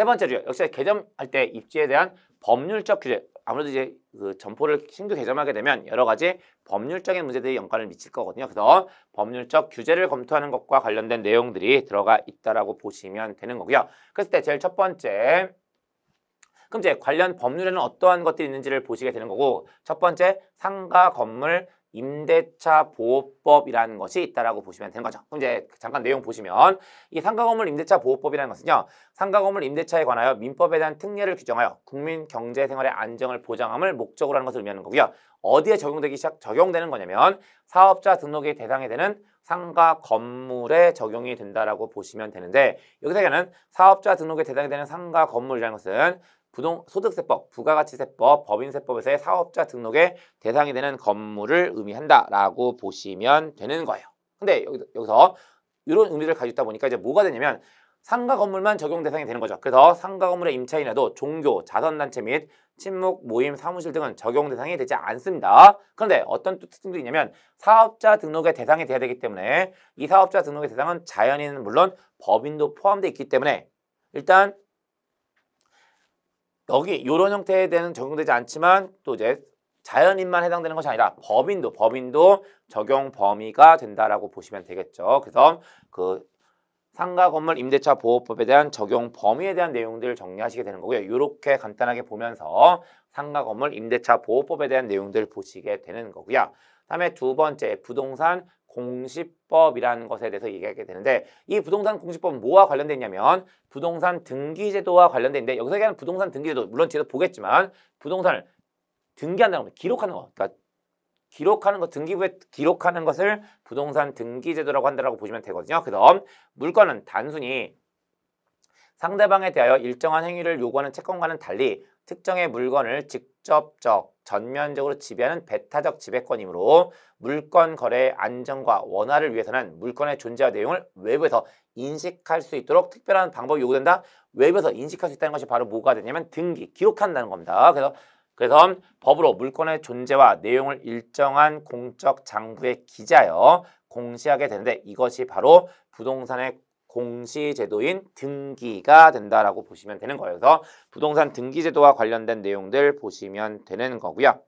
세 번째로요. 역시 개점할 때 입지에 대한 법률적 규제. 아무래도 이제 그 점포를 신규 개점하게 되면 여러 가지 법률적인 문제들이 영향을 미칠 거거든요. 그래서 법률적 규제를 검토하는 것과 관련된 내용들이 들어가 있다라고 보시면 되는 거고요. 그랬을 때 제일 첫 번째, 그럼 이제 관련 법률에는 어떠한 것들이 있는지를 보시게 되는 거고, 첫 번째 상가 건물 임대차 보호법이라는 것이 있다라고 보시면 되는 거죠. 그럼 이제 잠깐 내용 보시면 이 상가건물 임대차 보호법이라는 것은요, 상가건물 임대차에 관하여 민법에 대한 특례를 규정하여 국민 경제생활의 안정을 보장함을 목적으로 하는 것을 의미하는 거고요. 어디에 적용되는 거냐면 사업자 등록이 대상이 되는 상가 건물에 적용이 된다라고 보시면 되는데, 여기서는 사업자 등록에 대상이 되는 상가 건물이라는 것은 소득세법, 부가가치세법, 법인세법에서의 사업자 등록에 대상이 되는 건물을 의미한다라고 보시면 되는 거예요. 근데 여기서 이런 의미를 가지고 있다 보니까 이제 뭐가 되냐면 상가 건물만 적용 대상이 되는 거죠. 그래서 상가 건물의 임차인이라도 종교, 자선단체 및 친목, 모임, 사무실 등은 적용 대상이 되지 않습니다. 그런데 어떤 특징도 있냐면 사업자 등록의 대상이 돼야 되기 때문에 이 사업자 등록의 대상은 자연인은 물론 법인도 포함되어 있기 때문에 일단 여기 이런 형태에 대한 적용되지 않지만 또 이제 자연인만 해당되는 것이 아니라 법인도 적용 범위가 된다라고 보시면 되겠죠. 그래서 그 상가 건물 임대차 보호법에 대한 적용 범위에 대한 내용들을 정리하시게 되는 거고요. 이렇게 간단하게 보면서 상가 건물 임대차 보호법에 대한 내용들을 보시게 되는 거고요. 다음에 두 번째 부동산 공시법이라는 것에 대해서 얘기하게 되는데, 이 부동산 공시법은 뭐와 관련돼 있냐면 부동산 등기제도와 관련돼 있는데, 여기서 얘기하는 부동산 등기제도 물론 뒤에도 보겠지만 부동산을 등기한다는 겁니다. 기록하는 거. 그러니까 기록하는 것, 등기부에 기록하는 것을 부동산 등기제도라고 한다라고 보시면 되거든요. 그래서 물건은 단순히 상대방에 대하여 일정한 행위를 요구하는 채권과는 달리 특정의 물건을 직접적, 전면적으로 지배하는 배타적 지배권이므로 물건 거래의 안정과 원활을 위해서는 물건의 존재와 내용을 외부에서 인식할 수 있도록 특별한 방법이 요구된다. 외부에서 인식할 수 있다는 것이 바로 뭐가 되냐면 등기, 기록한다는 겁니다. 그래서 법으로 물건의 존재와 내용을 일정한 공적 장부에 기재하여 공시하게 되는데, 이것이 바로 부동산의 공시제도인 등기가 된다라고 보시면 되는 거예요. 그래서 부동산 등기제도와 관련된 내용들 보시면 되는 거고요.